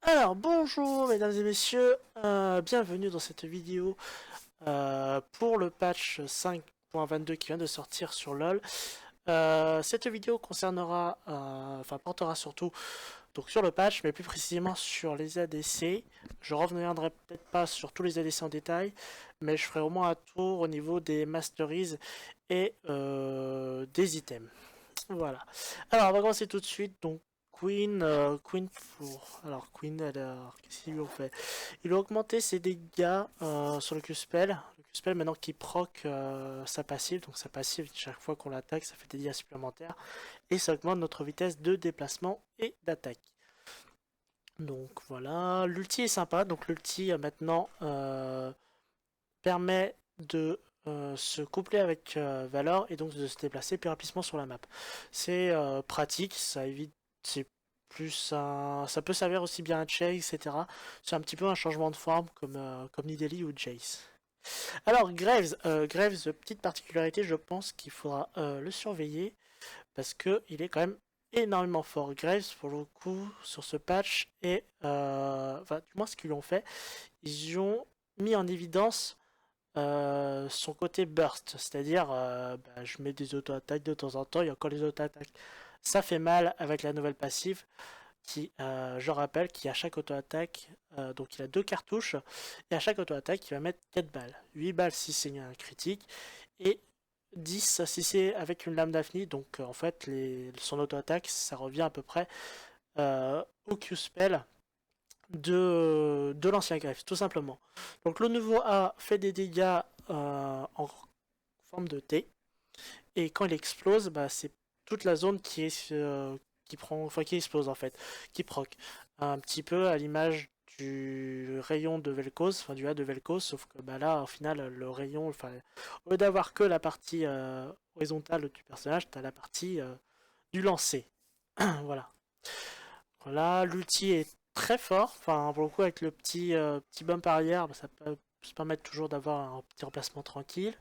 Alors bonjour mesdames et messieurs, bienvenue dans cette vidéo pour le patch 5.22 qui vient de sortir sur LoL. Cette vidéo concernera, portera surtout donc sur le patch, mais plus précisément sur les ADC. Je reviendrai peut-être pas sur tous les ADC en détail, mais je ferai au moins un tour au niveau des masteries et des items. Voilà. Alors, on va commencer tout de suite. Donc, Queen pour. Alors, Queen, alors, qu'est-ce qu'ils lui ont fait? Ils lui ont augmenté ses dégâts sur le Q-Spell. Le Q-Spell, maintenant qu'il proc sa passive, donc sa passive, chaque fois qu'on l'attaque, ça fait des dégâts supplémentaires. Et ça augmente notre vitesse de déplacement et d'attaque. Donc, voilà. L'ulti est sympa. Donc, l'ulti, maintenant, permet de se coupler avec Valor et donc de se déplacer plus rapidement sur la map. C'est pratique, ça évite, c'est plus ça peut servir aussi bien à Chase, etc. C'est un petit peu un changement de forme comme Nidalee ou Jace. Alors Graves, petite particularité, je pense qu'il faudra le surveiller parce que il est quand même énormément fort. Graves pour le coup sur ce patch et du moins ce qu'ils ont fait, ils ont mis en évidence son côté burst, c'est-à-dire je mets des auto-attaques de temps en temps, il y a encore les auto-attaques. Ça fait mal avec la nouvelle passive qui, je rappelle, qui à chaque auto-attaque, donc il a deux cartouches, et à chaque auto-attaque il va mettre 4 balles. 8 balles si c'est un critique, et 10 si c'est avec une lame d'Afni, donc en fait son auto-attaque ça revient à peu près au Q-spell de l'ancien greffe, tout simplement. Donc le nouveau A fait des dégâts en forme de T, et quand il explose, c'est toute la zone qui prend, enfin qui explose en fait, qui proc. Un petit peu à l'image du rayon de Vel'Koz, enfin du A de Vel'Koz, sauf que là, au final, le rayon, enfin, au lieu d'avoir que la partie horizontale du personnage, t'as la partie du lancer. Voilà. Voilà, l'ulti est très fort. Enfin, pour le coup, avec le petit bump arrière, ça peut se permettre toujours d'avoir un petit remplacement tranquille.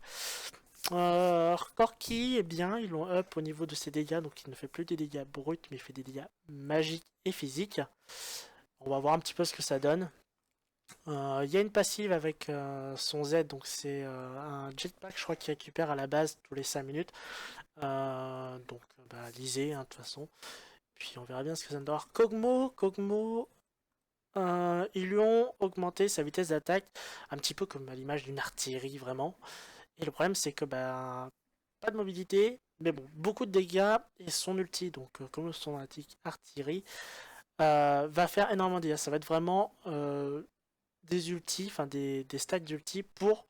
Corki, eh bien, ils l'ont up au niveau de ses dégâts, donc il ne fait plus des dégâts bruts, mais il fait des dégâts magiques et physiques. On va voir un petit peu ce que ça donne. Il y a une passive avec son Z, donc c'est un jetpack, je crois, qu'il récupère à la base tous les 5 minutes. Lisez, hein, de toute façon. Puis on verra bien ce que ça donne d'avoir. Kog'Maw, ils lui ont augmenté sa vitesse d'attaque, un petit peu comme à l'image d'une artillerie vraiment. Et le problème c'est que pas de mobilité, mais bon, beaucoup de dégâts et son ulti, donc comme son artillerie, va faire énormément de dégâts. Ça va être vraiment des ultis, enfin des stacks d'ulti pour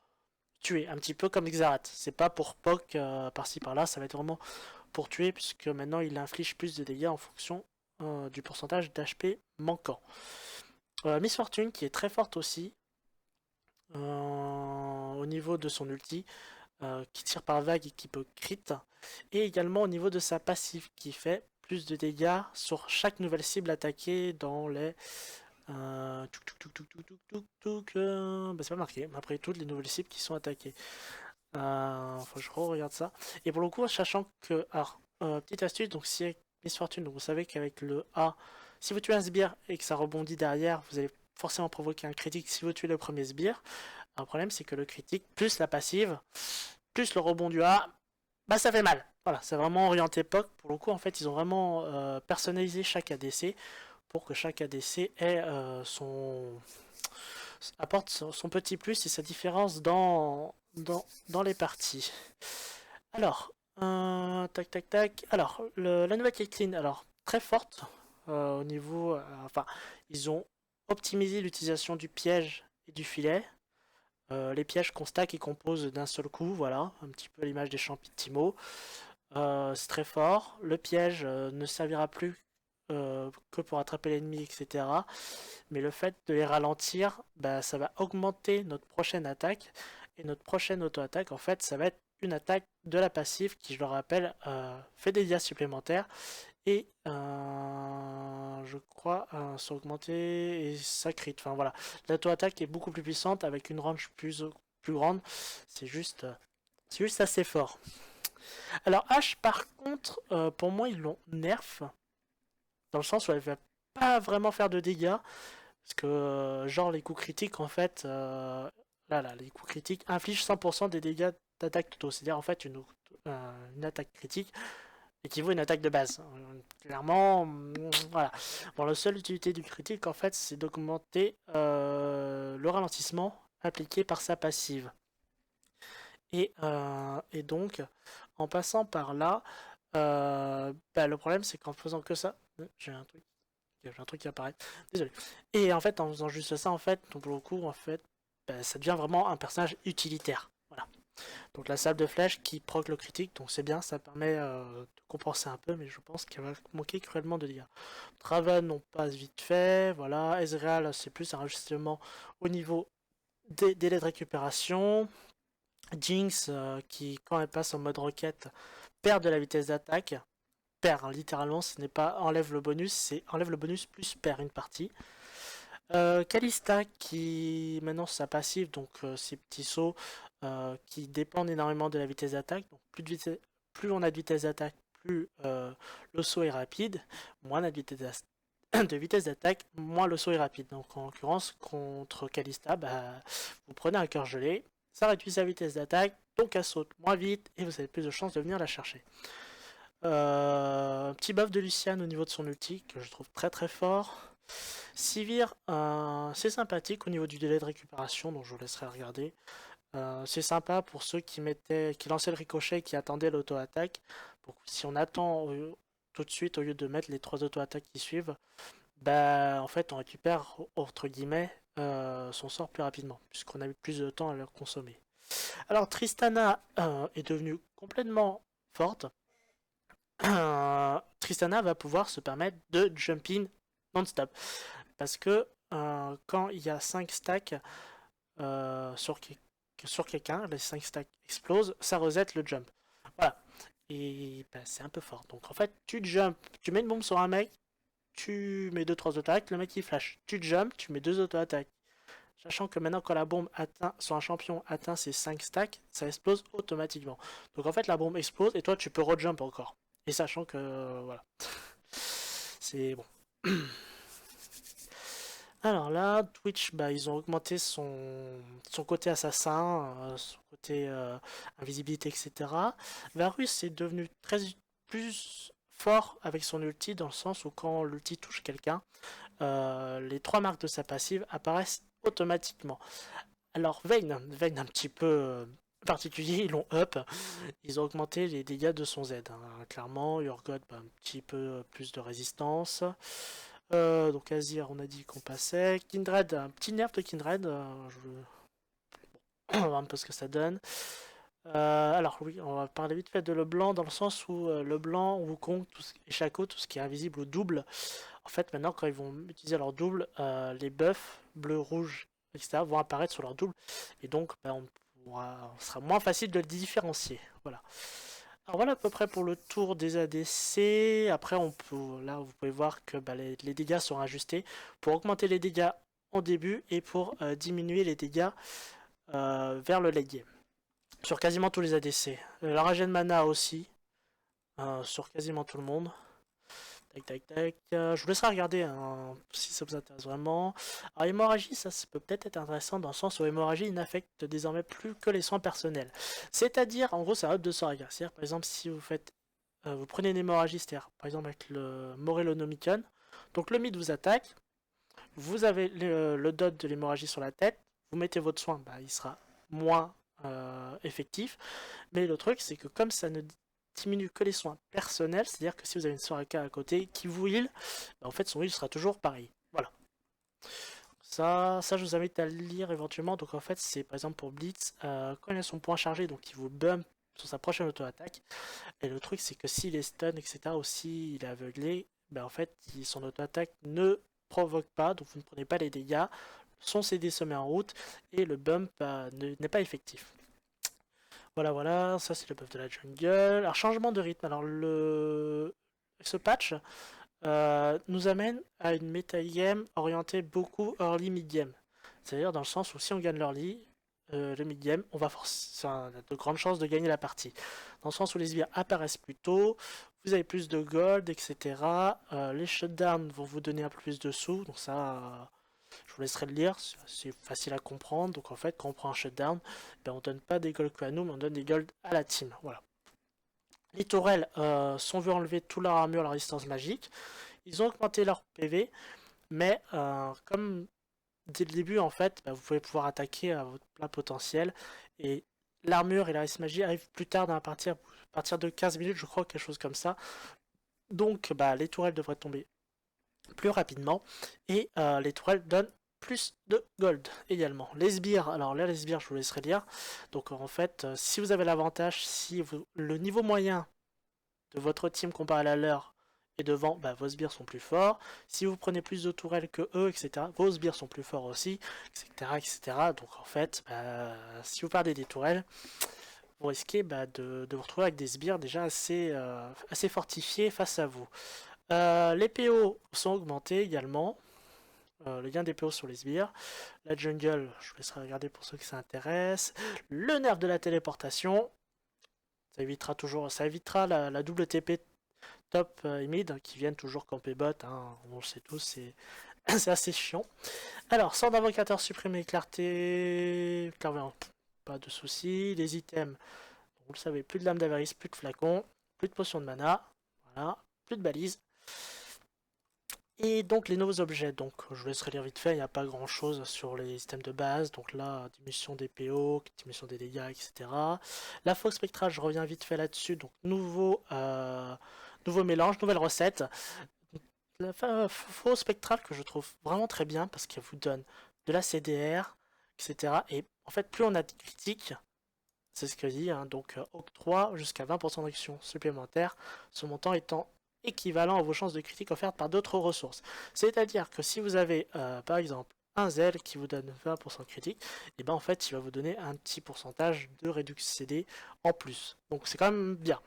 tuer, un petit peu comme Xerath. C'est pas pour poke par-ci par-là, ça va être vraiment pour tuer, puisque maintenant il inflige plus de dégâts en fonction du pourcentage d'HP manquant. Miss Fortune qui est très forte aussi au niveau de son ulti, qui tire par vague et qui peut crit, et également au niveau de sa passive qui fait plus de dégâts sur chaque nouvelle cible attaquée dans les c'est pas marqué, après toutes les nouvelles cibles qui sont attaquées. Faut que je regarde ça. Et pour le coup, sachant que. Alors, petite astuce, donc si avec Miss Fortune, donc vous savez qu'avec le A, si vous tuez un sbire et que ça rebondit derrière, vous allez forcément provoquer un critique si vous tuez le premier sbire. Un problème, c'est que le critique, plus la passive, plus le rebond du A, ça fait mal. Voilà, c'est vraiment orienté POC. Pour le coup, en fait, ils ont vraiment personnalisé chaque ADC pour que chaque ADC ait apporte son petit plus et sa différence dans les parties. Alors, tac tac tac. Alors, la nouvelle Caitlyn, alors très forte au niveau. Ils ont optimisé l'utilisation du piège et du filet. Les pièges qu'on stack et qu'on pose d'un seul coup, voilà, un petit peu à l'image des champis de Timo. C'est très fort. Le piège ne servira plus que pour attraper l'ennemi, etc. Mais le fait de les ralentir, ça va augmenter notre prochaine attaque. Et notre prochaine auto-attaque, en fait, ça va être une attaque de la passive qui, je le rappelle, fait des dégâts supplémentaires. Et je crois sont augmentés et ça crit. Enfin voilà, l'auto-attaque est beaucoup plus puissante avec une range plus grande. C'est juste, c'est juste assez fort. Alors H, par contre, pour moi, ils l'ont nerf dans le sens où elle va pas vraiment faire de dégâts. Parce que, genre, les coups critiques, en fait, là, les coups critiques infligent 100% des dégâts d'attaque totaux. C'est-à-dire, en fait, une attaque critique équivaut à une attaque de base. Clairement, voilà. Bon, la seule utilité du critique, en fait, c'est d'augmenter le ralentissement appliqué par sa passive. Et donc, en passant par là, bah, le problème, c'est qu'en faisant que ça, j'ai un truc qui apparaît. Désolé. Et en fait, en faisant juste ça, en fait, donc pour le coup, en fait, bah, ça devient vraiment un personnage utilitaire. Voilà. Donc la salle de flèche qui proc le critique, donc c'est bien, ça permet de compenser un peu, mais je pense qu'il va manquer cruellement de dégâts. Draven, on passe vite fait, voilà. Ezreal, c'est plus un ajustement au niveau des délais de récupération. Jinx, qui quand elle passe en mode roquette, perd de la vitesse d'attaque. Perd, hein, littéralement, ce n'est pas enlève le bonus, c'est enlève le bonus plus perd une partie. Kalista qui maintenant sa passive, donc ses petits sauts qui dépendent énormément de la vitesse d'attaque. Donc plus on a de vitesse d'attaque, plus le saut est rapide. Moins on a de de vitesse d'attaque, moins le saut est rapide. Donc en l'occurrence contre Kalista, bah, vous prenez un cœur gelé, ça réduit sa vitesse d'attaque, donc elle saute moins vite et vous avez plus de chances de venir la chercher. Un petit buff de Lucian au niveau de son ulti que je trouve très très fort. Sivir, c'est sympathique au niveau du délai de récupération, donc je vous laisserai regarder. C'est sympa pour ceux qui lançaient le ricochet et qui attendaient l'auto-attaque. Si on attend tout de suite au lieu de mettre les trois auto-attaques qui suivent, bah en fait on récupère entre guillemets son sort plus rapidement, puisqu'on a eu plus de temps à le consommer. Alors Tristana est devenue complètement forte. Tristana va pouvoir se permettre de jump in non-stop. Parce que quand il y a 5 stacks sur quelqu'un, les 5 stacks explosent, ça reset le jump. Voilà. Et bah, c'est un peu fort. Donc en fait, tu jump, tu mets une bombe sur un mec, tu mets deux trois auto-attaques, le mec il flash. Tu jump, tu mets 2 auto-attaques. Sachant que maintenant, quand la bombe atteint, sur un champion atteint ses 5 stacks, ça explose automatiquement. Donc en fait, la bombe explose et toi, tu peux rejump encore. Et sachant que, voilà. C'est bon. Alors là, Twitch, bah, ils ont augmenté son côté assassin, son côté invisibilité, etc. Varus est devenu plus fort avec son ulti, dans le sens où quand l'ulti touche quelqu'un, les trois marques de sa passive apparaissent automatiquement. Alors Vayne un petit peu particulier, ils l'ont up, ils ont augmenté les dégâts de son Z, hein. Clairement, Urgot, bah, un petit peu plus de résistance. Donc Azir, on a dit qu'on passait. Kindred, un petit nerf de Kindred. On va voir un peu ce que ça donne. Alors oui, on va parler vite fait de LeBlanc dans le sens où LeBlanc, Wukong et Shaco, tout ce qui est invisible au double. En fait, maintenant, quand ils vont utiliser leur double, les buffs bleu, rouge, etc. vont apparaître sur leur double. Et donc, bah, on sera moins facile de le différencier. Voilà. Alors voilà à peu près pour le tour des ADC. Après, là, vous pouvez voir que bah, les dégâts sont ajustés pour augmenter les dégâts au début et pour diminuer les dégâts vers le late game. Sur quasiment tous les ADC. La régène mana aussi, sur quasiment tout le monde. Tac, tac, tac. Je vous laisserai regarder hein, si ça vous intéresse vraiment. Alors, hémorragie, ça peut peut-être être intéressant dans le sens où hémorragie n'affecte désormais plus que les soins personnels. C'est-à-dire, en gros, ça up de Soraka. C'est-à-dire, par exemple, si vous prenez une hémorragie, c'est-à-dire, par exemple, avec le Morelonomicon, donc le mid vous attaque, vous avez le dot de l'hémorragie sur la tête, vous mettez votre soin, bah, il sera moins effectif. Mais le truc, c'est que comme ça ne diminue que les soins personnels, c'est-à-dire que si vous avez une Soraka à côté qui vous heal, bah en fait son heal sera toujours pareil. Voilà. Ça, je vous invite à le lire éventuellement. Donc en fait, c'est par exemple pour Blitz, quand il a son point chargé, donc il vous bump sur sa prochaine auto-attaque. Et le truc, c'est que s'il est stun, etc., ou s'il est aveuglé, bah en fait, son auto-attaque ne provoque pas, donc vous ne prenez pas les dégâts, son CD se met en route, et le bump n'est pas effectif. Voilà, voilà, ça c'est le buff de la jungle. Alors, changement de rythme. Alors, ce patch nous amène à une game orientée beaucoup early mid-game. C'est-à-dire dans le sens où si on gagne l'early, le mid-game, on va de grandes chances de gagner la partie. Dans le sens où les sbires apparaissent plus tôt, vous avez plus de gold, etc. Les shutdowns vont vous donner un peu plus de sous, donc ça, Je vous laisserai le lire, c'est facile à comprendre. Donc en fait, quand on prend un shutdown, ben, on donne pas des golds que à nous, mais on donne des golds à la team. Voilà. Les tourelles sont vues enlever toute leur armure, leur résistance magique. Ils ont augmenté leur PV, mais comme dès le début, en fait, bah, vous pouvez pouvoir attaquer à votre plein potentiel. Et l'armure et la résistance magie arrivent plus tard dans la partie, à partir de 15 minutes, je crois, quelque chose comme ça. Donc bah, les tourelles devraient tomber plus rapidement. Et les tourelles donnent plus de gold également. Les sbires, alors là les sbires je vous laisserai lire. Donc en fait, si vous avez l'avantage, si le niveau moyen de votre team comparé à la leur est devant, bah, vos sbires sont plus forts. Si vous prenez plus de tourelles que eux, etc., vos sbires sont plus forts aussi, etc. etc. Donc en fait, bah, si vous perdez des tourelles, vous risquez bah, de vous retrouver avec des sbires déjà assez fortifiés face à vous. Les PO sont augmentés également. Le gain des PO sur les sbires. La jungle, je vous laisserai regarder pour ceux qui s'intéressent. Le nerf de la téléportation. Ça évitera la double TP top et mid qui viennent toujours camper bot. Hein, on le sait tous, c'est c'est assez chiant. Alors, sort d'invocateur supprimé, clarté. Clairvoyant, pas de soucis. Les items, vous le savez, plus de lame d'avarice, plus de flacons, plus de potions de mana. Voilà, plus de balises. Et donc les nouveaux objets, donc je vous laisserai lire vite fait, il n'y a pas grand chose sur les systèmes de base, donc là, diminution des PO, diminution des dégâts, etc. La fausse spectrale, je reviens vite fait là-dessus, donc nouveau mélange, nouvelle recette. La fausse spectrale que je trouve vraiment très bien parce qu'elle vous donne de la CDR, etc. Et en fait, plus on a de critiques, c'est ce que dit, hein, donc octroi jusqu'à 20% d'action supplémentaire, ce montant étant équivalent à vos chances de critique offertes par d'autres ressources. C'est-à-dire que si vous avez par exemple un zèle qui vous donne 20% de critique, et ben en fait il va vous donner un petit pourcentage de réduction CD en plus. Donc c'est quand même bien.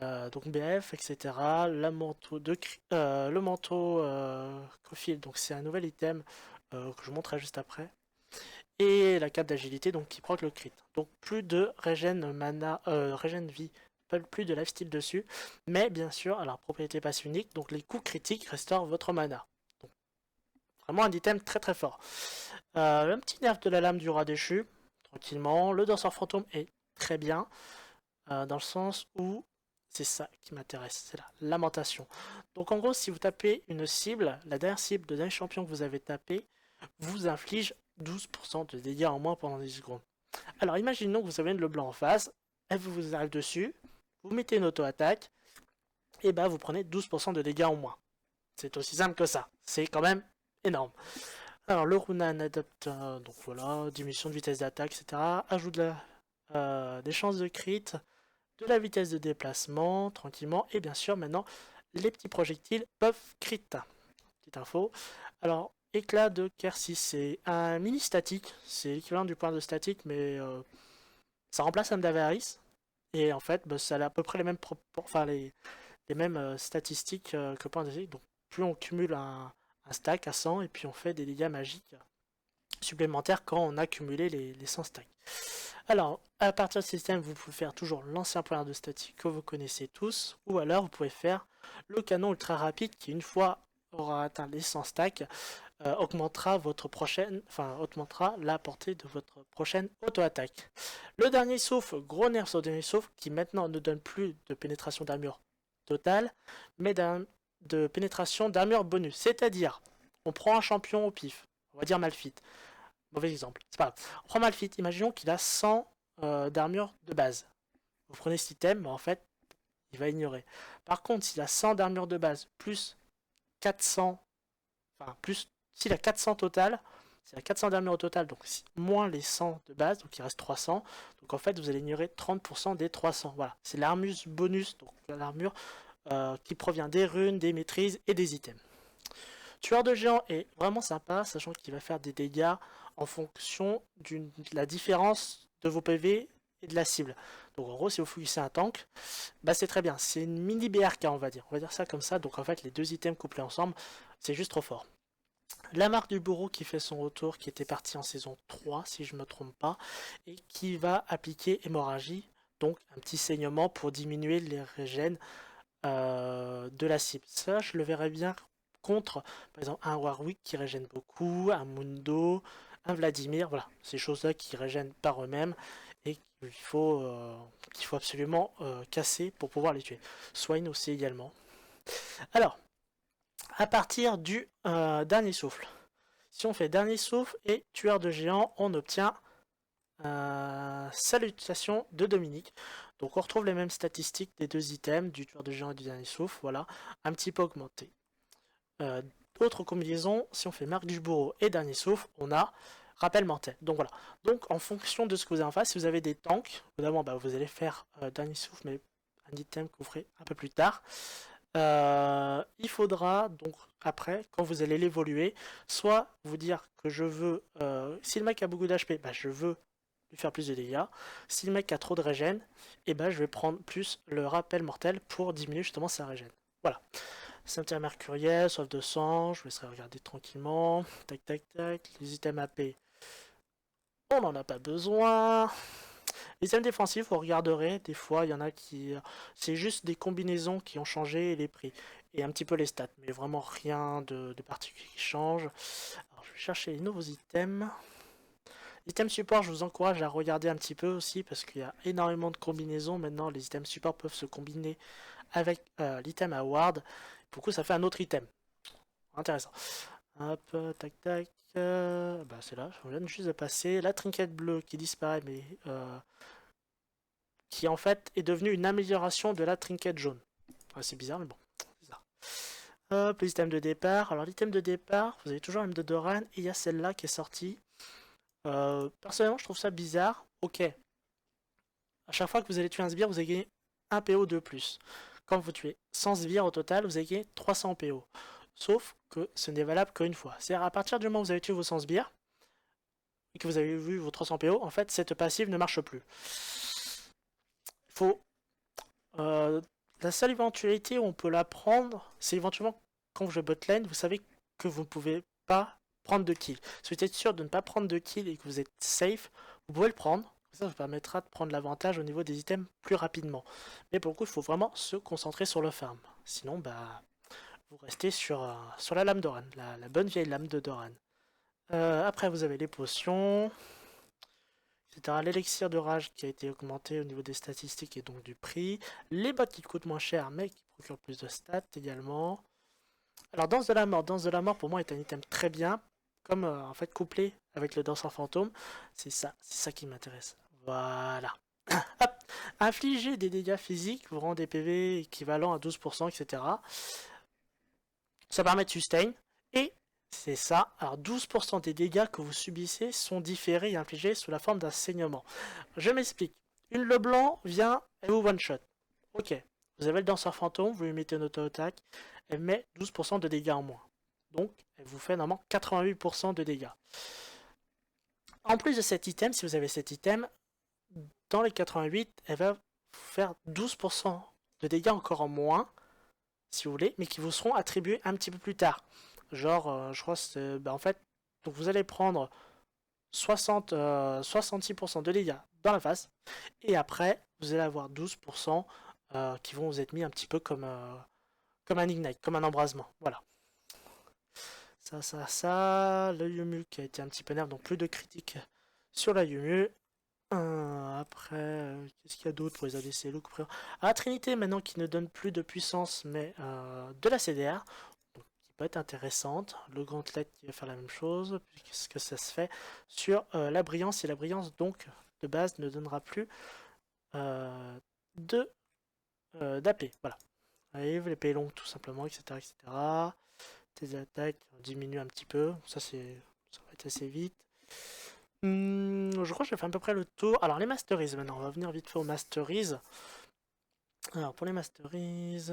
Donc BF, etc. Le manteau Cofield, donc c'est un nouvel item que je montrerai juste après. Et la cape d'agilité donc qui proc le crit. Donc plus de régène mana, régène vie, plus de lifesteal dessus. Mais bien sûr, alors propriété passe unique, donc les coups critiques restaurent votre mana. Donc vraiment un item très très fort. Un petit nerf de la lame du rat déchu, tranquillement. Le danseur fantôme est très bien, dans le sens où c'est ça qui m'intéresse, c'est la lamentation. Donc en gros, si vous tapez une cible, la dernière cible de dernier champion que vous avez tapé vous inflige 12% de dégâts en moins pendant 10 secondes. Alors imaginons que vous avez une le blanc en face, elle vous arrive dessus, vous mettez une auto-attaque, et bah vous prenez 12% de dégâts en moins. C'est aussi simple que ça, c'est quand même énorme. Alors le Runan adapte, donc voilà, diminution de vitesse d'attaque, etc. Ajout des chances de crit, de la vitesse de déplacement, tranquillement, et bien sûr maintenant les petits projectiles peuvent crit. Petite info. Alors, éclat de Kersis, c'est un mini statique, c'est l'équivalent du point de statique, mais ça remplace Amdavaris. Et en fait, bah, ça a à peu près les mêmes statistiques que point de statique. Donc, plus on cumule un stack à 100, et puis on fait des dégâts magiques supplémentaires quand on a cumulé les 100 stacks. Alors, à partir de ce système, vous pouvez faire toujours l'ancien point de statique que vous connaissez tous, ou alors vous pouvez faire le canon ultra rapide qui, une fois aura atteint les 100 stacks, augmentera la portée de votre prochaine auto-attaque. Le dernier souffle, gros nerf sur le dernier souffle, qui maintenant ne donne plus de pénétration d'armure totale, mais de pénétration d'armure bonus. C'est-à-dire, on prend un champion au pif, on va dire Malphite, mauvais exemple, c'est pas grave. On prend Malphite, imaginons qu'il a 100 d'armure de base. Vous prenez cet item, mais en fait, il va ignorer. Par contre, s'il a 100 d'armure de base, plus 400, enfin, plus s'il a 400 total, s'il a 400 d'armure au total, donc moins les 100 de base, donc il reste 300. Donc en fait, vous allez ignorer 30% des 300. Voilà, c'est l'armure bonus, donc l'armure qui provient des runes, des maîtrises et des items. Tueur de géant est vraiment sympa, sachant qu'il va faire des dégâts en fonction de la différence de vos PV et de la cible. Donc en gros, si vous focusez un tank, bah c'est très bien. C'est une mini BRK, on va dire. On va dire ça comme ça. Donc en fait, les deux items couplés ensemble, c'est juste trop fort. La marque du bourreau qui fait son retour, qui était partie en saison 3, si je ne me trompe pas, et qui va appliquer hémorragie, donc un petit saignement pour diminuer les régènes de la cible. Ça, je le verrais bien contre, par exemple, un Warwick qui régène beaucoup, un Mundo, un Vladimir, voilà, ces choses-là qui régènent par eux-mêmes et qu'il faut absolument casser pour pouvoir les tuer. Swain aussi également. Alors, à partir du dernier souffle. Si on fait dernier souffle et tueur de géants, on obtient Salutations de Dominique. Donc on retrouve les mêmes statistiques des deux items, du tueur de géant et du dernier souffle, voilà, un petit peu augmenté. Euh, Autre combinaison, si on fait marque du bourreau et dernier souffle, on a rappel mortel. Donc voilà. Donc en fonction de ce que vous avez en face, si vous avez des tanks, évidemment bah, vous allez faire dernier souffle, mais un item que vous ferez un peu plus tard. Il faudra donc après, quand vous allez l'évoluer, soit vous dire que je veux, si le mec a beaucoup d'HP, bah, je veux lui faire plus de dégâts. Si le mec a trop de régène, et ben je vais prendre plus le rappel mortel pour diminuer justement sa régène. Voilà. Cimetière mercuriel, soif de sang, je vous laisserai regarder tranquillement. Tac tac tac. Les items AP, on n'en a pas besoin. Les items défensifs, vous regarderez, des fois il y en a qui. C'est juste des combinaisons qui ont changé les prix. Et un petit peu les stats, mais vraiment rien de particulier qui change. Alors je vais chercher les nouveaux items. Item support, je vous encourage à regarder un petit peu aussi parce qu'il y a énormément de combinaisons. Maintenant, les items support peuvent se combiner avec l'item award. Pour le coup, ça fait un autre item. Intéressant. Hop, tac tac. Bah, c'est là, je viens juste de passer. La trinquette bleue qui disparaît, mais qui en fait est devenue une amélioration de la trinquette jaune. Ouais, c'est bizarre, mais bon, c'est ça. Hop, l'item de départ. Alors, l'item de départ, vous avez toujours un M de Doran et il y a celle-là qui est sortie. Personnellement, je trouve ça bizarre. Ok, à chaque fois que vous allez tuer un sbire, vous allez gagner 1 PO de plus. Quand vous tuez 100 sbires au total, vous allez gagner 300 PO. Sauf que ce n'est valable qu'une fois. C'est-à-dire à partir du moment où vous avez tué vos 100 sbires et que vous avez vu vos 300 PO, en fait, cette passive ne marche plus. Faut, euh, la seule éventualité où on peut la prendre, c'est éventuellement quand vous jouez botlane, vous savez que vous ne pouvez pas prendre de kill. Si vous êtes sûr de ne pas prendre de kill et que vous êtes safe, vous pouvez le prendre. Ça vous permettra de prendre l'avantage au niveau des items plus rapidement. Mais pour le coup, il faut vraiment se concentrer sur le farm. Sinon, bah, vous restez sur la lame d'Oran, la bonne vieille lame de Doran. Après, vous avez les potions, etc. L'élixir de rage qui a été augmenté au niveau des statistiques et donc du prix. Les bottes qui coûtent moins cher, mais qui procurent plus de stats également. Alors, danse de la mort. Danse de la mort, pour moi, est un item très bien. Comme, en fait, couplé avec le danseur fantôme. C'est ça qui m'intéresse. Voilà. Hop. Infliger des dégâts physiques vous rend des PV équivalents à 12%, etc. Ça permet de sustain. Et c'est ça. Alors 12% des dégâts que vous subissez sont différés et infligés sous la forme d'un saignement. Je m'explique. Une Leblanc vient et vous one shot. Ok. Vous avez le danseur fantôme, vous lui mettez une auto-attaque, elle met 12% de dégâts en moins. Donc, elle vous fait normalement 88% de dégâts. En plus de cet item, si vous avez cet item, dans les 88, elle va vous faire 12% de dégâts encore en moins, si vous voulez, mais qui vous seront attribués un petit peu plus tard. Genre, je crois que c'est. Bah, en fait, donc vous allez prendre 66% de dégâts dans la face, et après, vous allez avoir 12% qui vont vous être mis un petit peu comme un ignite, comme un embrasement. Voilà. Ça. Le Yumu qui a été un petit peu nerf, donc plus de critiques sur la Yumu. Après, qu'est-ce qu'il y a d'autre pour les ADC? Ah, Trinité maintenant qui ne donne plus de puissance mais de la CDR, donc qui peut être intéressante. Le Gauntlet qui va faire la même chose, puisque ça se fait sur la brillance, et la brillance donc de base ne donnera plus euh, de d'AP. Voilà. Allez, vous l'épée longue tout simplement, etc. etc. Tes attaques diminuent un petit peu, ça va être assez vite. Je crois que j'ai fait à peu près le tour. Alors les Masteries maintenant, on va venir vite fait aux Masteries. Alors pour les Masteries...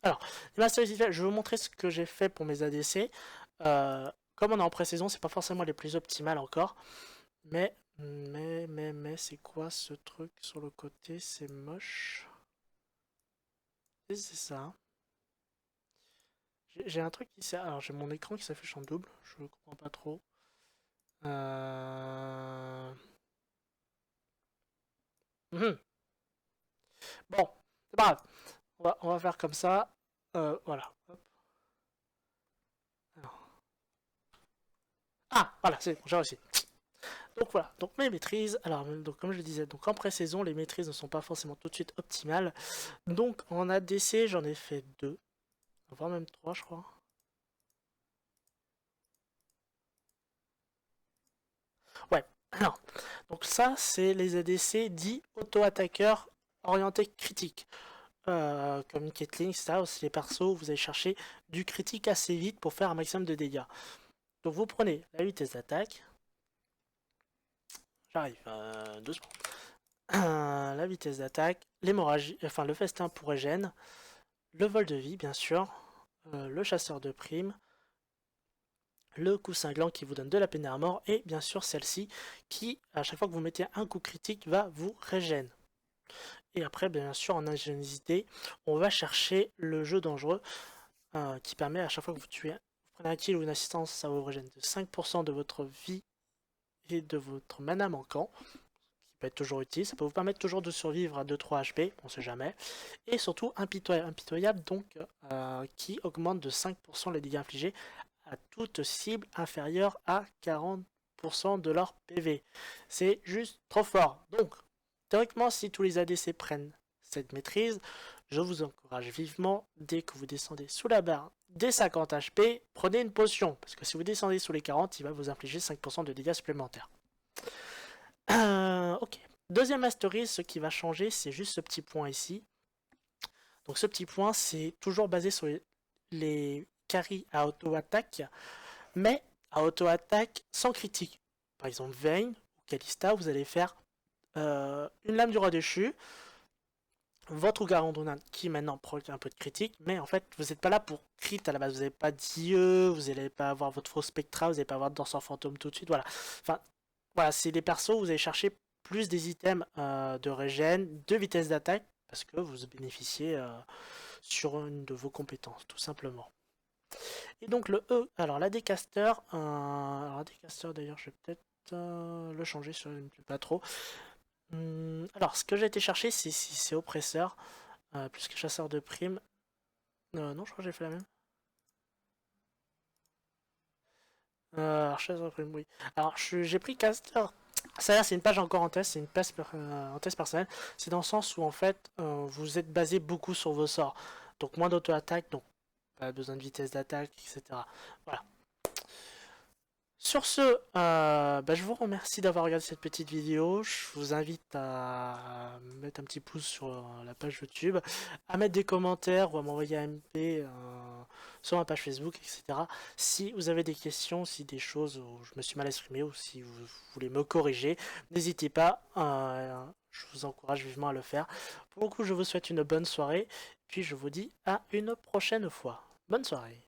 Alors, les Masteries, je vais vous montrer ce que j'ai fait pour mes ADC. Comme on est en pré-saison, c'est pas forcément les plus optimales encore. Mais, c'est quoi ce truc sur le côté? C'est moche. C'est ça. J'ai un truc qui s'est... Alors j'ai mon écran qui s'affiche en double, je comprends pas trop. Mhm. Bon, c'est pas grave. on va faire comme ça. Voilà. Hop. Alors. Ah, voilà, c'est bon, j'ai réussi. Donc voilà, donc mes maîtrises, alors donc comme je le disais, donc en pré-saison, les maîtrises ne sont pas forcément tout de suite optimales. Donc en ADC, j'en ai fait deux, voire même trois, je crois. Ouais, alors, donc ça, c'est les ADC dits auto-attaqueurs orientés critique. Comme une Caitlyn, ça aussi les persos, vous allez chercher du critique assez vite pour faire un maximum de dégâts. Donc vous prenez la vitesse d'attaque, j'arrive doucement. La vitesse d'attaque, l'hémorragie, enfin le festin pour régène, le vol de vie bien sûr, le chasseur de primes, le coup cinglant qui vous donne de la peine à mort, et bien sûr celle-ci qui, à chaque fois que vous mettez un coup critique, va vous régène. Et après, bien sûr, en ingéniosité, on va chercher le jeu dangereux qui permet à chaque fois que vous tuez, vous prenez un kill ou une assistance, ça vous régène de 5% de votre vie et de votre mana manquant, qui peut être toujours utile. Ça peut vous permettre toujours de survivre à 2-3 HP, on sait jamais. Et surtout impitoyable, donc qui augmente de 5% les dégâts infligés à toute cible inférieure à 40% de leur PV. C'est juste trop fort. Donc, théoriquement, si tous les ADC prennent cette maîtrise, je vous encourage vivement, dès que vous descendez sous la barre des 50 HP, prenez une potion. Parce que si vous descendez sous les 40, il va vous infliger 5% de dégâts supplémentaires. Ok. Deuxième mastery, ce qui va changer, c'est juste ce petit point ici. Donc ce petit point, c'est toujours basé sur les carries à auto-attaque, mais à auto-attaque sans critique. Par exemple, Vayne ou Kalista, vous allez faire une lame du roi déchu, votre Garandona qui maintenant prend un peu de critique, mais en fait, vous n'êtes pas là pour crit à la base. Vous n'avez pas Dieu, vous n'allez pas avoir votre faux Spectra, vous n'allez pas avoir Danseur Fantôme tout de suite. Voilà. Enfin, voilà, c'est des persos où vous allez chercher plus des items de régène, de vitesse d'attaque, parce que vous bénéficiez sur une de vos compétences, tout simplement. Et donc le E, alors la décaster, alors la décaster d'ailleurs, je vais peut-être le changer, sur une pas trop. Alors, ce que j'ai été chercher, c'est oppresseur, plus que chasseur de primes. Non, je crois que j'ai fait la même. Alors, chasseur de primes, oui. Alors, j'ai pris caster. Ça, là, c'est une page encore en test, c'est une page en test personnel. C'est dans le sens où, en fait, vous êtes basé beaucoup sur vos sorts. Donc, moins d'auto-attaque, donc pas besoin de vitesse d'attaque, etc. Voilà. Sur ce, je vous remercie d'avoir regardé cette petite vidéo. Je vous invite à mettre un petit pouce sur la page YouTube, à mettre des commentaires ou à m'envoyer un MP sur ma page Facebook, etc. Si vous avez des questions, si des choses où je me suis mal exprimé ou si vous voulez me corriger, n'hésitez pas. Je vous encourage vivement à le faire. Pour le coup, je vous souhaite une bonne soirée. Puis je vous dis à une prochaine fois. Bonne soirée.